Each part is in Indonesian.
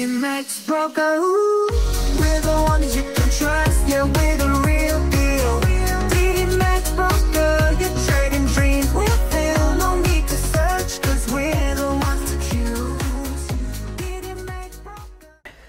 Max Broker, we're the ones you can trust. Yeah, we're the real deal. Max Broker, your trading dreams will fill. No need to search, cause we're the ones to choose. Max Broker.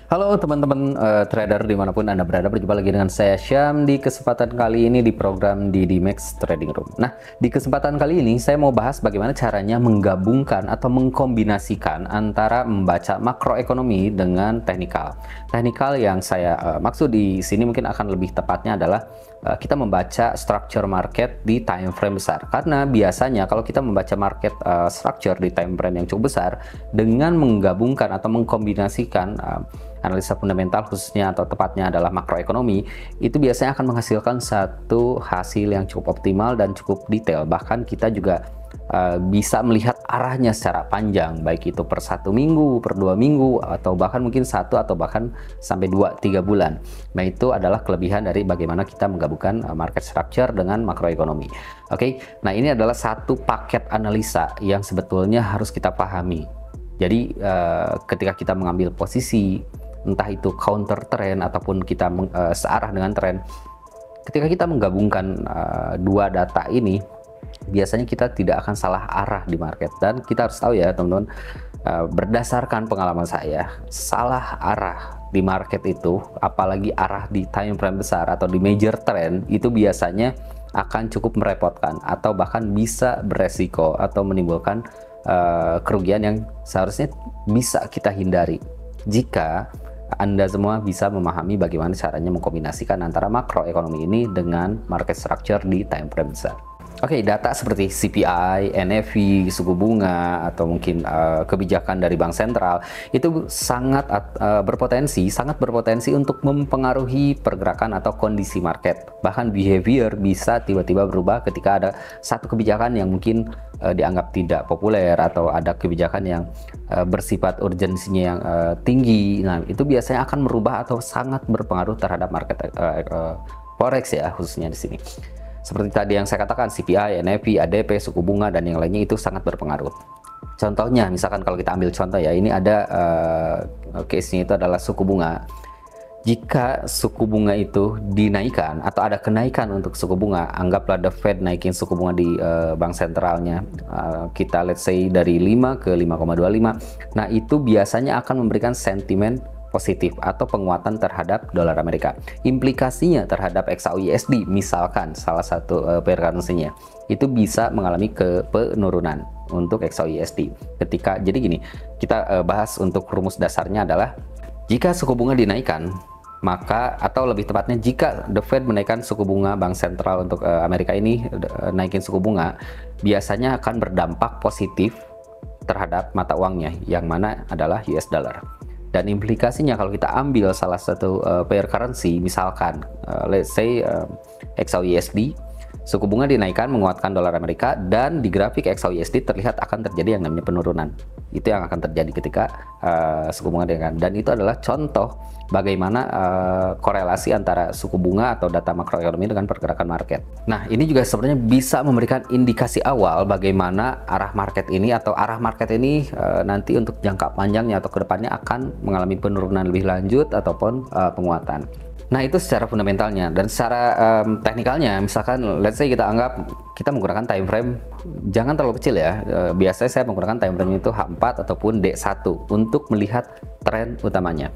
Halo teman-teman trader dimanapun Anda berada, berjumpa lagi dengan saya Syam di kesempatan kali ini di program DD Max Trading Room. Nah, di kesempatan kali ini saya mau bahas bagaimana caranya menggabungkan atau mengkombinasikan antara membaca makroekonomi dengan teknikal. Teknikal yang saya maksud di sini mungkin akan lebih tepatnya adalah kita membaca structure market di time frame besar. Karena biasanya kalau kita membaca market structure di time frame yang cukup besar dengan menggabungkan atau mengkombinasikan analisa fundamental khususnya atau tepatnya adalah makroekonomi, itu biasanya akan menghasilkan satu hasil yang cukup optimal dan cukup detail. Bahkan kita juga bisa melihat arahnya secara panjang, baik itu per 1 minggu, per 2 minggu, atau bahkan mungkin 1 atau bahkan sampai 2-3 bulan. Nah, itu adalah kelebihan dari bagaimana kita menggabungkan market structure dengan makroekonomi. Oke, nah ini adalah satu paket analisa yang sebetulnya harus kita pahami. Jadi ketika kita mengambil posisi, entah itu counter trend ataupun kita searah dengan tren, ketika kita menggabungkan dua data ini, biasanya kita tidak akan salah arah di market. Dan kita harus tahu ya teman-teman, berdasarkan pengalaman saya, salah arah di market itu, apalagi arah di time frame besar atau di major trend, itu biasanya akan cukup merepotkan atau bahkan bisa beresiko atau menimbulkan kerugian yang seharusnya bisa kita hindari jika Anda semua bisa memahami bagaimana caranya mengkombinasikan antara makroekonomi ini dengan market structure di time frame besar. Oke, data seperti CPI, NFP, suku bunga, atau mungkin kebijakan dari bank sentral itu sangat berpotensi untuk mempengaruhi pergerakan atau kondisi market. Bahkan behavior bisa tiba-tiba berubah ketika ada satu kebijakan yang mungkin dianggap tidak populer atau ada kebijakan yang bersifat urgensinya yang tinggi. Nah, itu biasanya akan merubah atau sangat berpengaruh terhadap market forex ya, khususnya di sini. Seperti tadi yang saya katakan, CPI, NFP, ADP, suku bunga, dan yang lainnya itu sangat berpengaruh. Contohnya, misalkan kalau kita ambil contoh ya, ini ada case-nya itu adalah suku bunga. Jika suku bunga itu dinaikkan atau ada kenaikan untuk suku bunga, anggaplah The Fed naikin suku bunga di bank sentralnya, kita let's say dari 5 ke 5,25. Nah, itu biasanya akan memberikan sentimen positif atau penguatan terhadap dolar Amerika. Implikasinya terhadap XAUUSD, misalkan salah satu pair currency-nya, itu bisa mengalami penurunan untuk XAUUSD. Jadi gini, kita bahas untuk rumus dasarnya adalah jika suku bunga dinaikkan, maka atau lebih tepatnya jika The Fed menaikkan suku bunga bank sentral untuk Amerika ini naikin suku bunga, biasanya akan berdampak positif terhadap mata uangnya, yang mana adalah US dollar. Dan implikasinya kalau kita ambil salah satu pair currency, misalkan let's say XAUUSD, suku bunga dinaikkan menguatkan dolar Amerika, dan di grafik XAUUSD terlihat akan terjadi yang namanya penurunan. Itu yang akan terjadi ketika suku bunga dinaikkan. Dan itu adalah contoh bagaimana korelasi antara suku bunga atau data makroekonomi dengan pergerakan market. Nah, ini juga sebenarnya bisa memberikan indikasi awal bagaimana arah market ini atau arah market ini nanti untuk jangka panjangnya atau kedepannya akan mengalami penurunan lebih lanjut ataupun penguatan. Nah, itu secara fundamentalnya. Dan secara teknikalnya, misalkan let's say kita anggap kita menggunakan time frame, jangan terlalu kecil ya. Biasanya saya menggunakan time frame itu H4 ataupun D1 untuk melihat tren utamanya.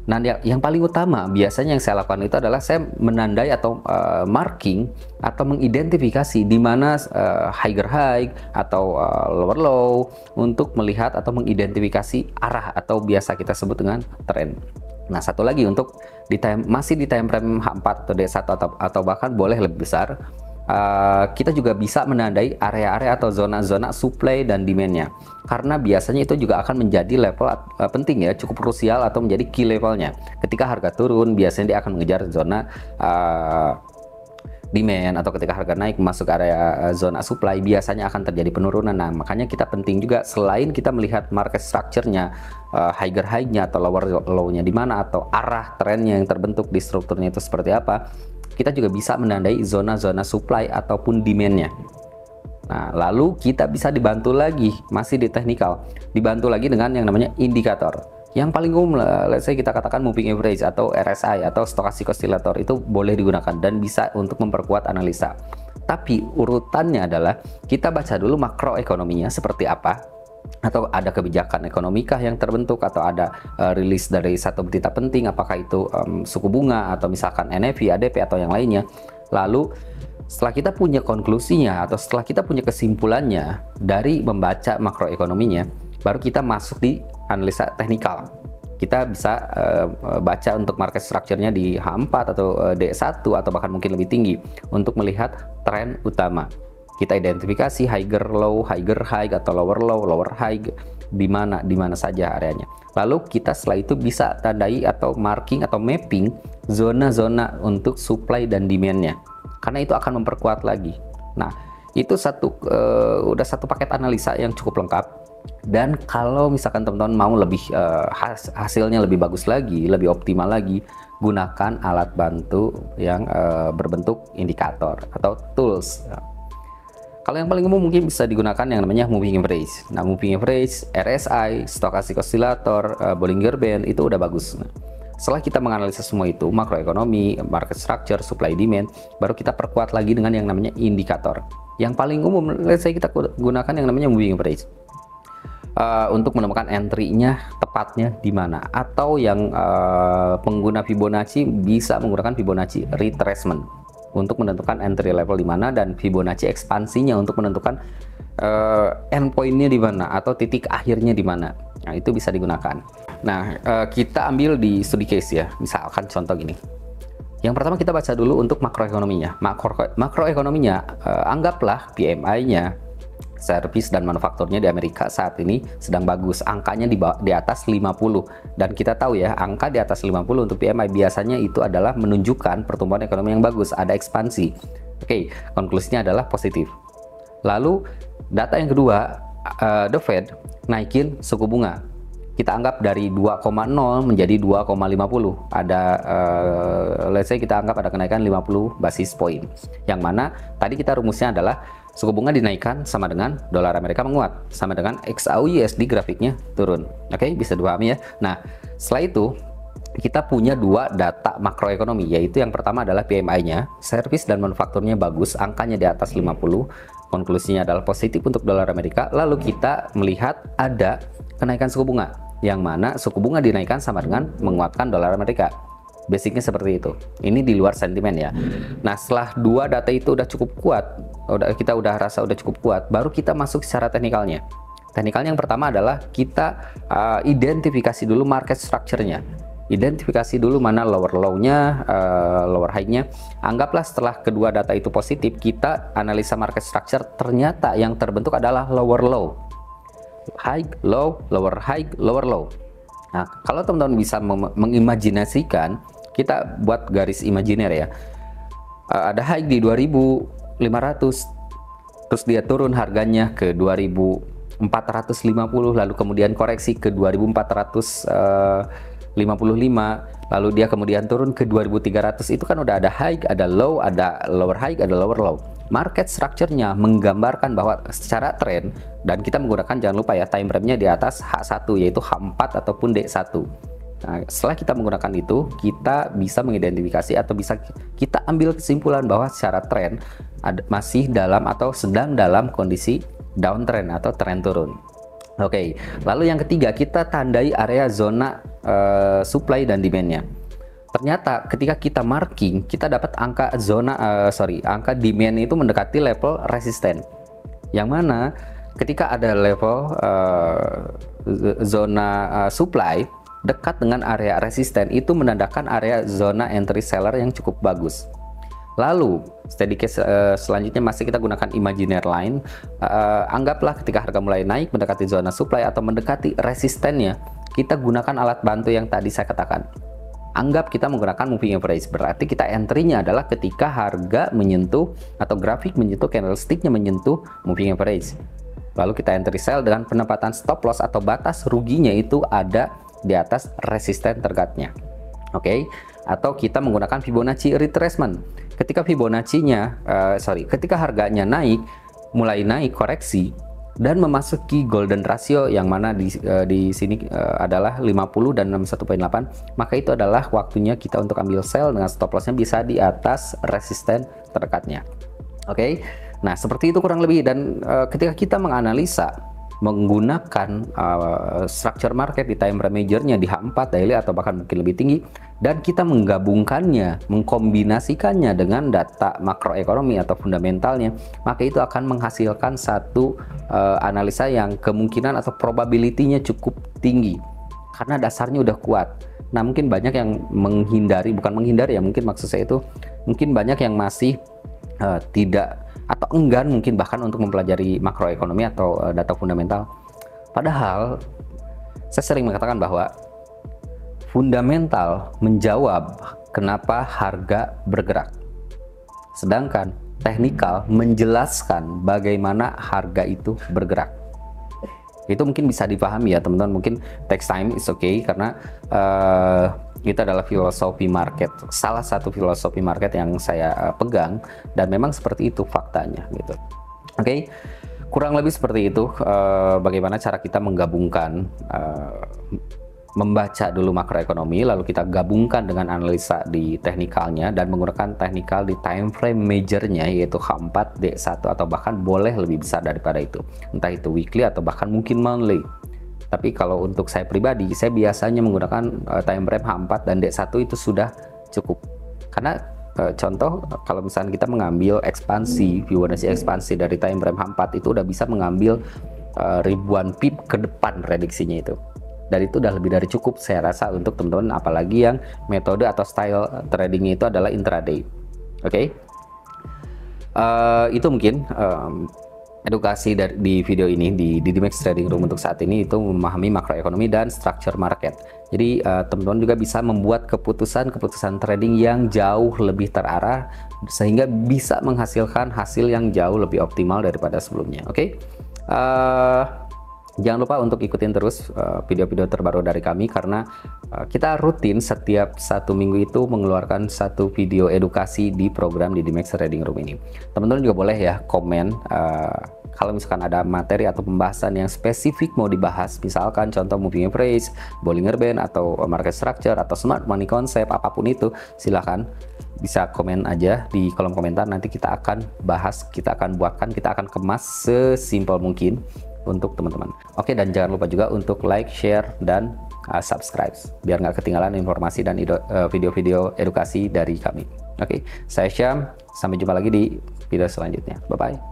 Nah, yang paling utama biasanya yang saya lakukan itu adalah saya menandai atau marking atau mengidentifikasi di mana higher high atau lower low untuk melihat atau mengidentifikasi arah atau biasa kita sebut dengan tren. Nah, satu lagi untuk masih di time frame H4 atau D1 atau bahkan boleh lebih besar, kita juga bisa menandai area-area atau zona-zona supply dan demand-nya. Karena biasanya itu juga akan menjadi level penting ya, cukup krusial atau menjadi key levelnya. Ketika harga turun, biasanya dia akan mengejar zona demand, atau ketika harga naik masuk area zona supply, biasanya akan terjadi penurunan. Nah, makanya kita penting juga selain kita melihat market structure-nya, higher high-nya atau lower low-nya di mana, atau arah trennya yang terbentuk di strukturnya itu seperti apa, kita juga bisa menandai zona-zona supply ataupun demand-nya. Nah, lalu kita bisa dibantu lagi, masih di teknikal, dibantu lagi dengan yang namanya indikator. Yang paling umum, let's say kita katakan moving average atau RSI atau stochastic oscillator, itu boleh digunakan dan bisa untuk memperkuat analisa. Tapi urutannya adalah kita baca dulu makroekonominya seperti apa, atau ada kebijakan ekonomikah yang terbentuk, atau ada rilis dari satu berita penting, apakah itu suku bunga atau misalkan NFP, ADP atau yang lainnya. Lalu setelah kita punya konklusinya atau setelah kita punya kesimpulannya dari membaca makroekonominya, baru kita masuk di analisa teknikal. Kita bisa baca untuk market structure-nya di H4 atau D1 atau bahkan mungkin lebih tinggi untuk melihat tren utama. Kita identifikasi higher low, higher high atau lower low, lower high di mana saja areanya. Lalu kita setelah itu bisa tandai atau marking atau mapping zona-zona untuk supply dan demand-nya. Karena itu akan memperkuat lagi. Nah, itu udah satu paket analisa yang cukup lengkap. Dan kalau misalkan teman-teman mau lebih hasilnya lebih bagus lagi, lebih optimal lagi, gunakan alat bantu yang berbentuk indikator atau tools. Kalau yang paling umum mungkin bisa digunakan yang namanya moving average. Nah, moving average, RSI, stochastic oscillator, Bollinger Band itu udah bagus. Nah, setelah kita menganalisa semua itu, makroekonomi, market structure, supply demand, baru kita perkuat lagi dengan yang namanya indikator. Yang paling umum, let's say kita gunakan yang namanya moving average. Untuk menemukan entry-nya tepatnya di mana, atau yang pengguna Fibonacci bisa menggunakan Fibonacci retracement untuk menentukan entry level di mana, dan Fibonacci ekspansinya untuk menentukan endpoint-nya di mana atau titik akhirnya di mana. Nah, itu bisa digunakan. Nah, kita ambil di studi case ya, misalkan contoh gini. Yang pertama kita baca dulu untuk makroekonominya. Makroekonominya, anggaplah PMI-nya, service dan manufakturnya di Amerika saat ini sedang bagus, angkanya di atas 50. Dan kita tahu ya, angka di atas 50 untuk PMI biasanya itu adalah menunjukkan pertumbuhan ekonomi yang bagus, ada ekspansi. Oke, konklusinya adalah positif. Lalu data yang kedua, the Fed naikin suku bunga. Kita anggap dari 2,0 menjadi 2,50. Ada let's say kita anggap ada kenaikan 50 basis point. Yang mana tadi kita rumusnya adalah suku bunga dinaikkan sama dengan dolar Amerika menguat, sama dengan XAUUSD grafiknya turun. Oke, bisa dipahami ya. Nah, setelah itu kita punya dua data makroekonomi, yaitu yang pertama adalah PMI-nya, service dan manufakturnya bagus, angkanya di atas 50. Konklusinya adalah positif untuk dolar Amerika. Lalu kita melihat ada kenaikan suku bunga, yang mana suku bunga dinaikkan sama dengan menguatkan dolar Amerika. Basicnya seperti itu. Ini di luar sentimen ya. Nah, setelah dua data itu udah cukup kuat, kita udah rasa udah cukup kuat, baru kita masuk secara teknikalnya. Teknikalnya yang pertama adalah kita identifikasi dulu market structure-nya. Identifikasi dulu mana lower low-nya, lower high-nya. Anggaplah setelah kedua data itu positif, kita analisa market structure, ternyata yang terbentuk adalah lower low. High, low, lower high, lower low. Nah, kalau teman-teman bisa mengimajinasikan, kita buat garis imajiner ya. Ada high di 2500, terus dia turun harganya ke 2450, lalu kemudian koreksi ke 2455, lalu dia kemudian turun ke 2300. Itu kan udah ada high, ada low, ada lower high, ada lower low. Market structure-nya menggambarkan bahwa secara tren, dan kita menggunakan, jangan lupa ya, time frame-nya di atas H1, yaitu H4 ataupun D1. Nah, setelah kita menggunakan itu, kita bisa mengidentifikasi atau bisa kita ambil kesimpulan bahwa secara tren masih dalam atau sedang dalam kondisi downtrend atau tren turun. Oke, lalu yang ketiga, kita tandai area zona supply dan demand-nya. Ternyata ketika kita marking, kita dapat angka angka demand itu mendekati level resisten. Yang mana ketika ada level zona supply dekat dengan area resisten, itu menandakan area zona entry seller yang cukup bagus. Lalu steady case selanjutnya masih kita gunakan imaginary line. Anggaplah ketika harga mulai naik mendekati zona supply atau mendekati resistennya, kita gunakan alat bantu yang tadi saya katakan. Anggap kita menggunakan moving average, berarti kita entry-nya adalah ketika harga menyentuh atau grafik menyentuh, candlestick-nya menyentuh moving average. Lalu kita entry sell dengan penempatan stop loss atau batas ruginya itu ada di atas resisten targetnya. Oke, atau kita menggunakan Fibonacci retracement. Ketika Fibonacci-nya ketika harganya mulai naik koreksi, dan memasuki golden ratio yang mana di sini adalah 50 dan 61.8, maka itu adalah waktunya kita untuk ambil sell dengan stop lossnya bisa di atas resisten terdekatnya. Oke. Nah, seperti itu kurang lebih, dan ketika kita menganalisa menggunakan structure market di time frame majornya di H4 daily atau bahkan mungkin lebih tinggi, dan kita menggabungkannya, mengkombinasikannya dengan data makroekonomi atau fundamentalnya, maka itu akan menghasilkan satu analisa yang kemungkinan atau probability-nya cukup tinggi karena dasarnya udah kuat. Nah, mungkin banyak yang menghindari, bukan menghindari ya, mungkin maksud saya itu mungkin banyak yang masih tidak atau enggan mungkin bahkan untuk mempelajari makroekonomi atau data fundamental. Padahal saya sering mengatakan bahwa fundamental menjawab kenapa harga bergerak, sedangkan teknikal menjelaskan bagaimana harga itu bergerak. Itu mungkin bisa dipahami ya teman-teman, mungkin takes time, is okay, karena itu adalah filosofi market, salah satu filosofi market yang saya pegang, dan memang seperti itu faktanya gitu. Oke, kurang lebih seperti itu bagaimana cara kita menggabungkan membaca dulu makroekonomi, lalu kita gabungkan dengan analisa di teknikalnya dan menggunakan teknikal di time frame majornya yaitu H4, D1 atau bahkan boleh lebih besar daripada itu, entah itu weekly atau bahkan mungkin monthly. Tapi kalau untuk saya pribadi, saya biasanya menggunakan time frame H4 dan D1 itu sudah cukup. Karena contoh kalau misalnya kita mengambil ekspansi, Fibonacci ekspansi dari time frame H4 itu udah bisa mengambil ribuan pip ke depan prediksinya itu. Dan itu udah lebih dari cukup saya rasa untuk teman-teman, apalagi yang metode atau style tradingnya itu adalah intraday. Oke? Itu mungkin edukasi di video ini di DDMax Trading Room untuk saat ini, itu memahami makroekonomi dan structure market. Jadi teman-teman juga bisa membuat keputusan trading yang jauh lebih terarah sehingga bisa menghasilkan hasil yang jauh lebih optimal daripada sebelumnya. Oke? Jangan lupa untuk ikutin terus video-video terbaru dari kami, karena kita rutin setiap 1 minggu itu mengeluarkan 1 video edukasi di program DDMax Trading Room ini. Teman-teman juga boleh ya komen kalau misalkan ada materi atau pembahasan yang spesifik mau dibahas, misalkan contoh moving average, Bollinger Band, atau market structure, atau smart money concept, apapun itu silahkan bisa komen aja di kolom komentar. Nanti kita akan bahas, kita akan buatkan, kita akan kemas sesimpel mungkin untuk teman-teman. Oke, dan jangan lupa juga untuk like, share, dan subscribe biar nggak ketinggalan informasi dan video-video edukasi dari kami. Oke, saya Syam, sampai jumpa lagi di video selanjutnya. Bye-bye.